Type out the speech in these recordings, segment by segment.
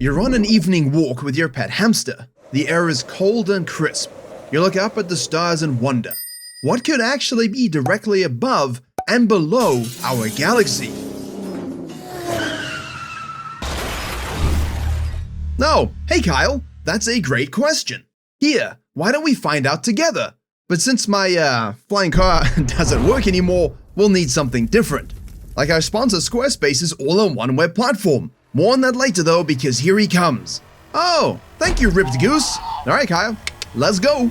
You're on an evening walk with your pet hamster. The air is cold and crisp. You look up at the stars and wonder, what could actually be directly above and below our galaxy? No, hey Kyle, that's a great question. Here, why don't we find out together? But since my flying car doesn't work anymore, we'll need something different. Like our sponsor Squarespace's all-in-one web platform. More on that later though, because here he comes. Oh, thank you, Ripped Goose. Alright Kyle, let's go.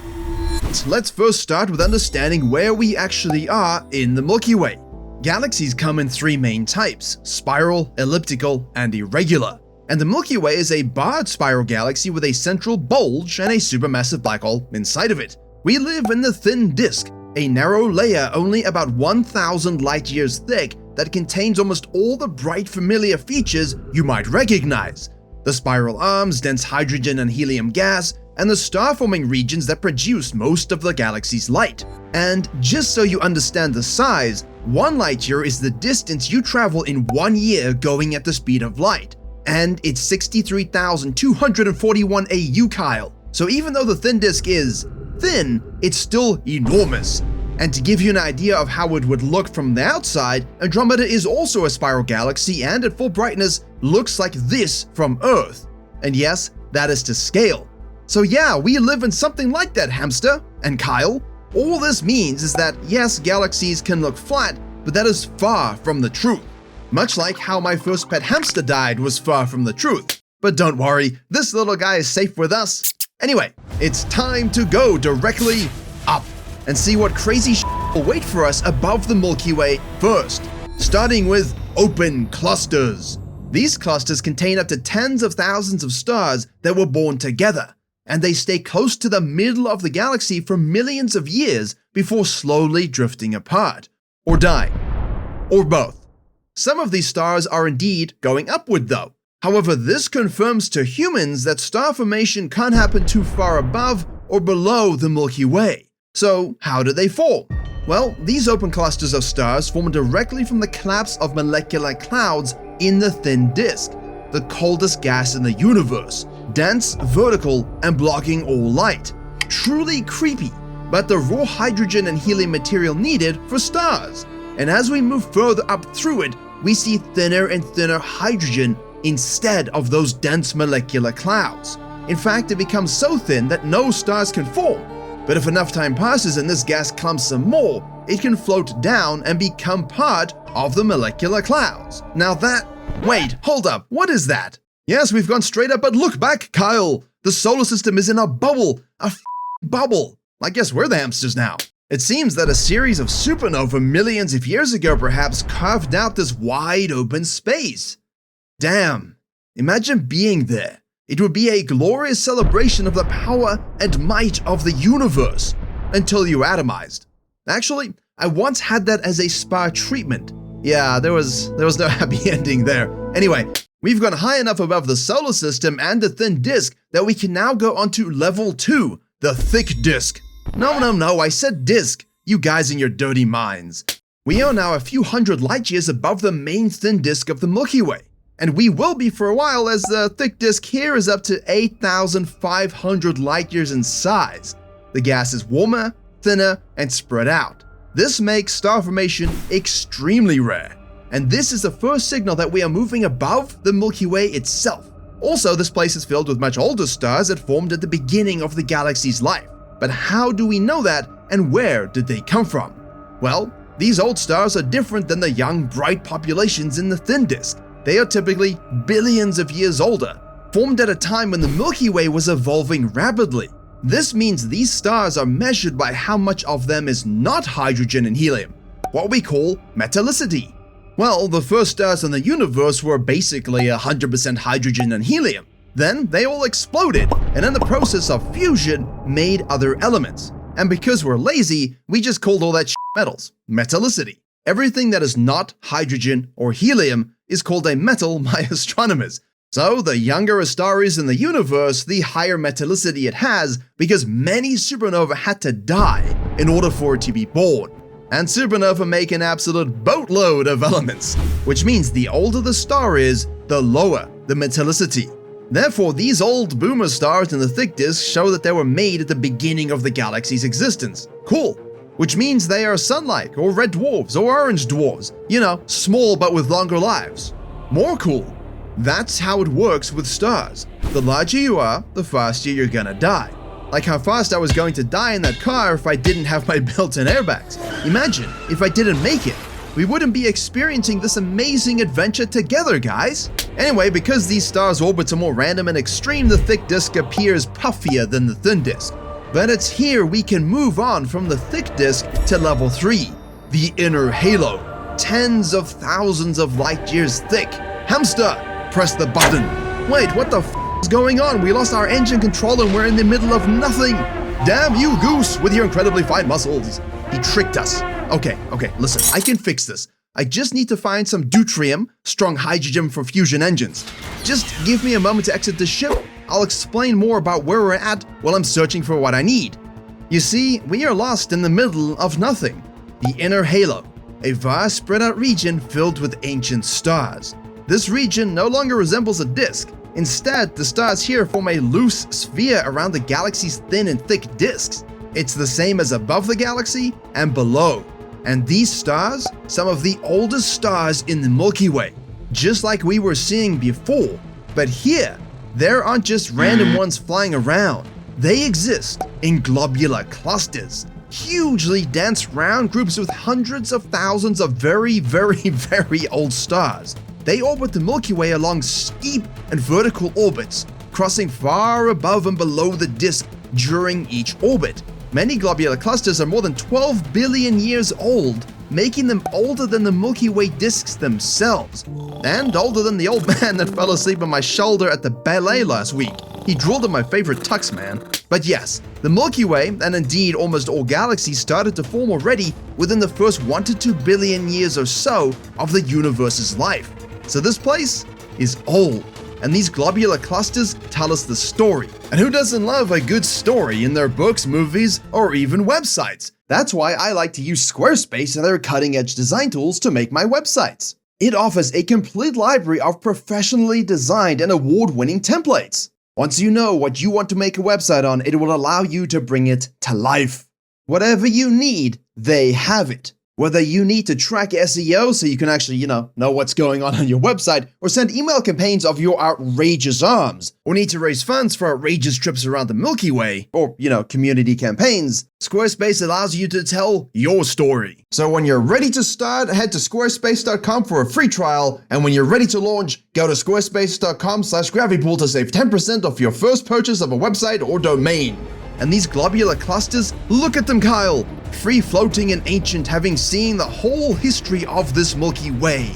Let's first start with understanding where we actually are in the Milky Way. Galaxies come in three main types: spiral, elliptical, and irregular. And the Milky Way is a barred spiral galaxy with a central bulge and a supermassive black hole inside of it. We live in the thin disk, a narrow layer only about 1,000 light years thick that contains almost all the bright familiar features you might recognize. The spiral arms, dense hydrogen and helium gas, and the star-forming regions that produce most of the galaxy's light. And just so you understand the size, 1 light year is the distance you travel in 1 year going at the speed of light. And it's 63,241 AU, Kyle. So even though the thin disk is thin, it's still enormous. And to give you an idea of how it would look from the outside, Andromeda is also a spiral galaxy and at full brightness looks like this from Earth. And yes, that is to scale. So yeah, we live in something like that, hamster. And Kyle, all this means is that yes, galaxies can look flat, but that is far from the truth. Much like how my first pet hamster died was far from the truth. But don't worry, this little guy is safe with us. Anyway, it's time to go directly up and see what crazy will wait for us above the Milky Way first, starting with open clusters. These clusters contain up to tens of thousands of stars that were born together, and they stay close to the middle of the galaxy for millions of years before slowly drifting apart, or dying, or both. Some of these stars are indeed going upward though. However, this confirms to humans that star formation can't happen too far above or below the Milky Way. So, how do they form? Well, these open clusters of stars form directly from the collapse of molecular clouds in the thin disk, the coldest gas in the universe, dense, vertical, and blocking all light. Truly creepy, but the raw hydrogen and helium material needed for stars. And as we move further up through it, we see thinner and thinner hydrogen instead of those dense molecular clouds. In fact, it becomes so thin that no stars can form. But if enough time passes and this gas clumps some more, it can float down and become part of the molecular clouds. Now wait, hold up, what is that? Yes, we've gone straight up, but look back, Kyle! The solar system is in a bubble, bubble. I guess we're the hamsters now. It seems that a series of supernovae millions of years ago perhaps carved out this wide open space. Damn, imagine being there. It would be a glorious celebration of the power and might of the universe, until you atomized. Actually, I once had that as a spa treatment. Yeah, there was no happy ending there. Anyway, we've gone high enough above the solar system and the thin disk that we can now go onto level 2, the thick disk. No, I said disk, you guys in your dirty minds. We are now a few hundred light years above the main thin disk of the Milky Way. And we will be for a while, as the thick disk here is up to 8,500 light years in size. The gas is warmer, thinner, and spread out. This makes star formation extremely rare. And this is the first signal that we are moving above the Milky Way itself. Also, this place is filled with much older stars that formed at the beginning of the galaxy's life. But how do we know that, and where did they come from? Well, these old stars are different than the young, bright populations in the thin disk. They are typically billions of years older, formed at a time when the Milky Way was evolving rapidly. This means these stars are measured by how much of them is not hydrogen and helium, what we call metallicity. Well, the first stars in the universe were basically 100% hydrogen and helium. Then they all exploded, and in the process of fusion made other elements. And because we're lazy, we just called all that shit metals, metallicity. Everything that is not hydrogen or helium is called a metal by astronomers. So the younger a star is in the universe, the higher metallicity it has, because many supernovae had to die in order for it to be born. And supernovae make an absolute boatload of elements, which means the older the star is, the lower the metallicity. Therefore, these old boomer stars in the thick disk show that they were made at the beginning of the galaxy's existence. Cool. Which means they are sun-like, or red dwarfs, or orange dwarfs. You know, small but with longer lives. More cool. That's how it works with stars. The larger you are, the faster you're gonna die. Like how fast I was going to die in that car if I didn't have my built-in airbags. Imagine if I didn't make it. We wouldn't be experiencing this amazing adventure together, guys. Anyway, because these stars' orbits are more random and extreme, the thick disk appears puffier than the thin disk. But it's here we can move on from the thick disk to level 3, the inner halo, tens of thousands of light years thick. Hamster, press the button. Wait, what the f is going on? We lost our engine control and we're in the middle of nothing. Damn you, Goose, with your incredibly fine muscles. He tricked us. Okay, listen, I can fix this. I just need to find some deuterium, strong hydrogen for fusion engines. Just give me a moment to exit the ship. I'll explain more about where we're at while I'm searching for what I need. You see, we are lost in the middle of nothing. The inner halo, a vast spread out region filled with ancient stars. This region no longer resembles a disk. Instead, the stars here form a loose sphere around the galaxy's thin and thick disks. It's the same as above the galaxy and below. And these stars, some of the oldest stars in the Milky Way, just like we were seeing before. But here, there aren't just random ones flying around. They exist in globular clusters, hugely dense round groups with hundreds of thousands of very, very old stars. They orbit the Milky Way along steep and vertical orbits, crossing far above and below the disk during each orbit. Many globular clusters are more than 12 billion years old, making them older than the Milky Way disks themselves, and older than the old man that fell asleep on my shoulder at the ballet last week. He drooled at my favorite tux, man. But yes, the Milky Way, and indeed almost all galaxies, started to form already within the first 1 to 2 billion years or so of the universe's life. So this place is old, and these globular clusters tell us the story. And who doesn't love a good story in their books, movies, or even websites? That's why I like to use Squarespace and their cutting-edge design tools to make my websites. It offers a complete library of professionally designed and award-winning templates. Once you know what you want to make a website on, it will allow you to bring it to life. Whatever you need, they have it. Whether you need to track SEO so you can actually, know what's going on your website, or send email campaigns of your outrageous arms, or need to raise funds for outrageous trips around the Milky Way, or, community campaigns, Squarespace allows you to tell your story. So when you're ready to start, head to squarespace.com for a free trial, and when you're ready to launch, go to squarespace.com/gravipool to save 10% off your first purchase of a website or domain. And these globular clusters, look at them, Kyle! Free floating and ancient, having seen the whole history of this Milky Way.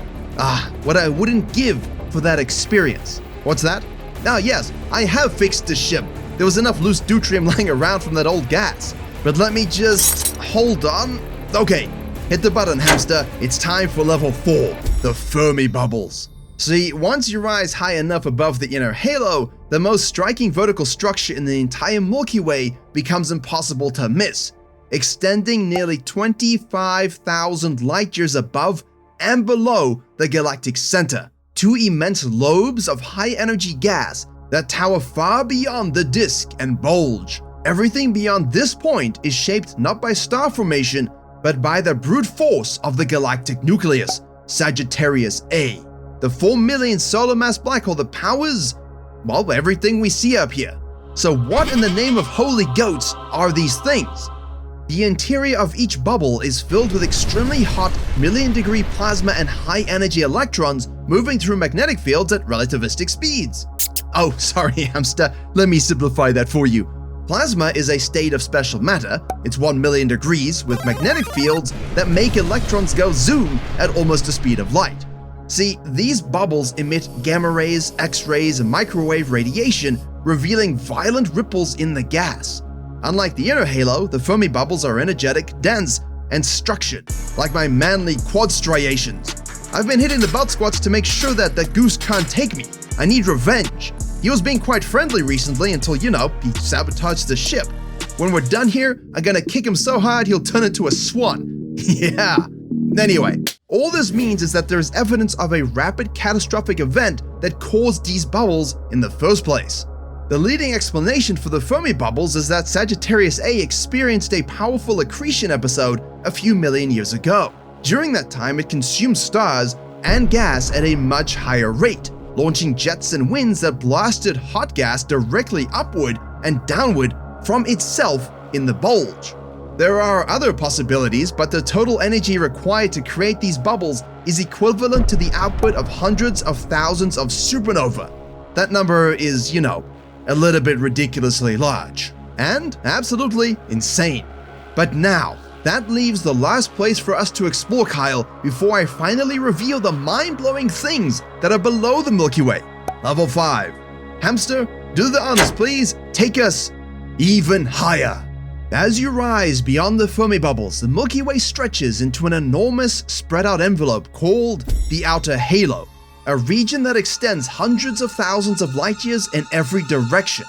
What I wouldn't give for that experience. What's that? Yes, I have fixed the ship. There was enough loose deuterium lying around from that old gas. But let me just hold on. Okay, hit the button, hamster. It's time for level 4, the Fermi bubbles. See, once you rise high enough above the inner halo, the most striking vertical structure in the entire Milky Way becomes impossible to miss, extending nearly 25,000 light years above and below the galactic center. Two immense lobes of high-energy gas that tower far beyond the disk and bulge. Everything beyond this point is shaped not by star formation, but by the brute force of the galactic nucleus, Sagittarius A. The 4 million solar mass black hole that powers, everything we see up here. So what in the name of holy goats are these things? The interior of each bubble is filled with extremely hot million-degree plasma and high-energy electrons moving through magnetic fields at relativistic speeds. Oh, sorry, hamster, let me simplify that for you. Plasma is a state of special matter. It's 1 million degrees with magnetic fields that make electrons go zoom at almost the speed of light. See, these bubbles emit gamma rays, X-rays, and microwave radiation, revealing violent ripples in the gas. Unlike the inner halo, the Fermi bubbles are energetic, dense, and structured, like my manly quad striations. I've been hitting the belt squats to make sure that goose can't take me. I need revenge. He was being quite friendly recently until, he sabotaged the ship. When we're done here, I'm gonna kick him so hard he'll turn into a swan. Yeah. Anyway, All this means is that there is evidence of a rapid catastrophic event that caused these bubbles in the first place. The leading explanation for the Fermi bubbles is that Sagittarius A experienced a powerful accretion episode a few million years ago. During that time, it consumed stars and gas at a much higher rate, launching jets and winds that blasted hot gas directly upward and downward from itself in the bulge. There are other possibilities, but the total energy required to create these bubbles is equivalent to the output of hundreds of thousands of supernova. That number is, a little bit ridiculously large and absolutely insane. But now, that leaves the last place for us to explore, Kyle, before I finally reveal the mind-blowing things that are below the Milky Way. Level 5. Hamster, do the honors, please. Take us even higher. As you rise beyond the Fermi bubbles, the Milky Way stretches into an enormous spread-out envelope called the outer halo, a region that extends hundreds of thousands of light years in every direction.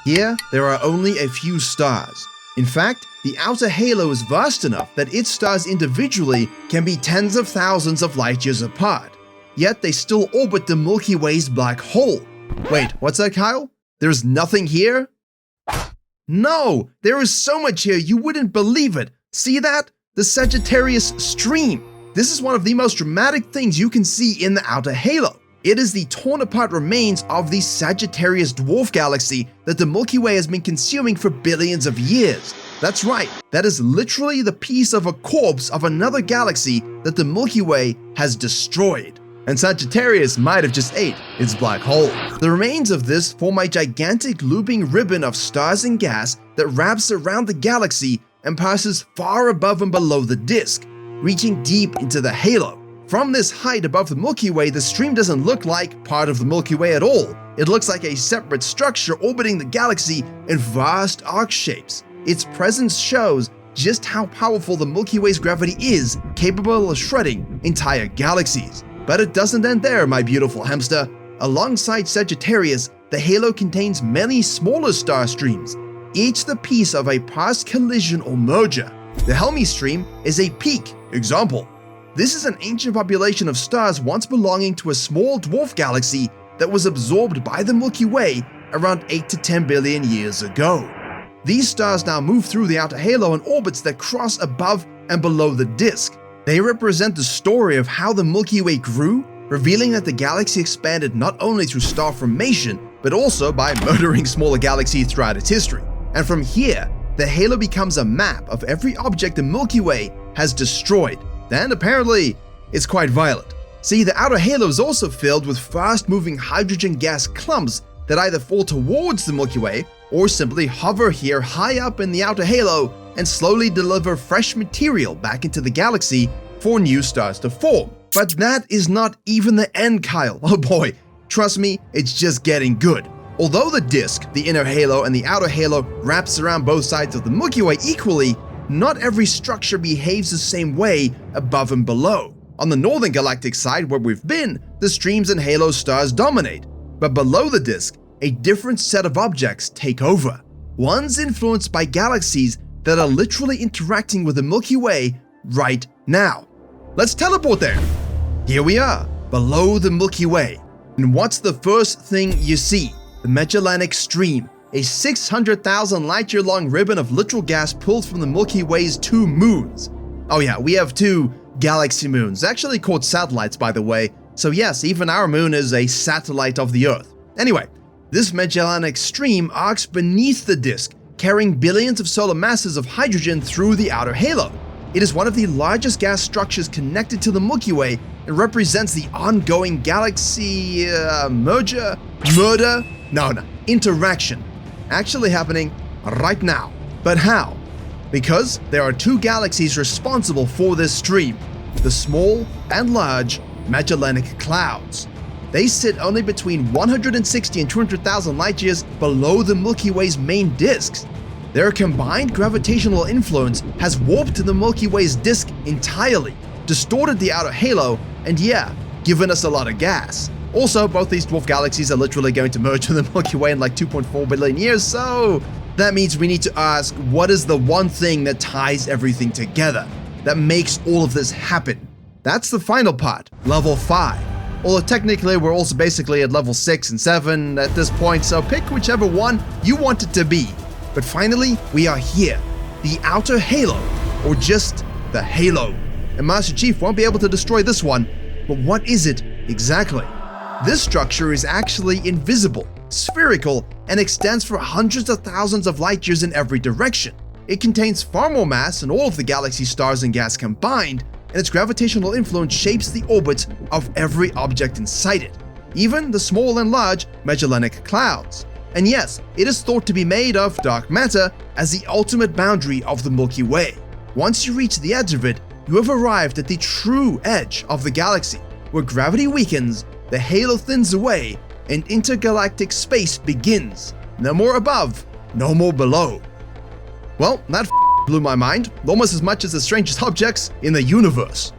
Here, there are only a few stars. In fact, the outer halo is vast enough that its stars individually can be tens of thousands of light years apart. Yet they still orbit the Milky Way's black hole. Wait, what's that, Kyle? There's nothing here? No, there is so much here you wouldn't believe it. See that? The Sagittarius stream. This is one of the most dramatic things you can see in the outer halo. It is the torn apart remains of the Sagittarius dwarf galaxy that the Milky Way has been consuming for billions of years. That's right, that is literally the piece of a corpse of another galaxy that the Milky Way has destroyed. And Sagittarius might have just ate its black hole. The remains of this form a gigantic looping ribbon of stars and gas that wraps around the galaxy and passes far above and below the disk, reaching deep into the halo. From this height above the Milky Way, the stream doesn't look like part of the Milky Way at all. It looks like a separate structure orbiting the galaxy in vast arc shapes. Its presence shows just how powerful the Milky Way's gravity is, capable of shredding entire galaxies. But it doesn't end there, my beautiful hamster. Alongside Sagittarius, the halo contains many smaller star streams, each the piece of a past collision or merger. The Helmi stream is a peak example. This is an ancient population of stars once belonging to a small dwarf galaxy that was absorbed by the Milky Way around 8 to 10 billion years ago. These stars now move through the outer halo in orbits that cross above and below the disk. They represent the story of how the Milky Way grew, revealing that the galaxy expanded not only through star formation, but also by murdering smaller galaxies throughout its history. And from here, the halo becomes a map of every object the Milky Way has destroyed. And apparently, it's quite violent. See, the outer halo is also filled with fast-moving hydrogen gas clumps that either fall towards the Milky Way or simply hover here high up in the outer halo and slowly deliver fresh material back into the galaxy for new stars to form. But that is not even the end, Kyle. Oh boy, trust me, it's just getting good. Although the disk, the inner halo, and the outer halo wraps around both sides of the Milky Way equally, not every structure behaves the same way above and below. On the northern galactic side where we've been, the streams and halo stars dominate. But below the disk, a different set of objects take over. One's influenced by galaxies that are literally interacting with the Milky Way right now. Let's teleport there. Here we are, below the Milky Way. And what's the first thing you see? The Magellanic Stream, a 600,000 light-year long ribbon of literal gas pulled from the Milky Way's 2 moons. Oh yeah, we have 2 galaxy moons, actually called satellites by the way. So yes, even our moon is a satellite of the Earth. Anyway, this Magellanic Stream arcs beneath the disk, carrying billions of solar masses of hydrogen through the outer halo. It is one of the largest gas structures connected to the Milky Way and represents the ongoing galaxy interaction actually happening right now. But how? Because there are 2 galaxies responsible for this stream, the small and large Magellanic Clouds. They sit only between 160 and 200,000 light years below the Milky Way's main disks. Their combined gravitational influence has warped the Milky Way's disk entirely, distorted the outer halo, and yeah, given us a lot of gas. Also, both these dwarf galaxies are literally going to merge with the Milky Way in like 2.4 billion years, so that means we need to ask, what is the one thing that ties everything together, that makes all of this happen? That's the final part, level 5. Although technically we're also basically at level 6 and 7 at this point, so pick whichever one you want it to be. But finally, we are here. The Outer Halo, or just the Halo. And Master Chief won't be able to destroy this one, but what is it exactly? This structure is actually invisible, spherical, and extends for hundreds of thousands of light years in every direction. It contains far more mass than all of the galaxy's stars and gas combined, and its gravitational influence shapes the orbits of every object inside it, even the small and large Magellanic Clouds. And yes, it is thought to be made of dark matter as the ultimate boundary of the Milky Way. Once you reach the edge of it, you have arrived at the true edge of the galaxy, where gravity weakens, the halo thins away, and intergalactic space begins. No more above, no more below. Well, that blew my mind, almost as much as the strangest objects in the universe.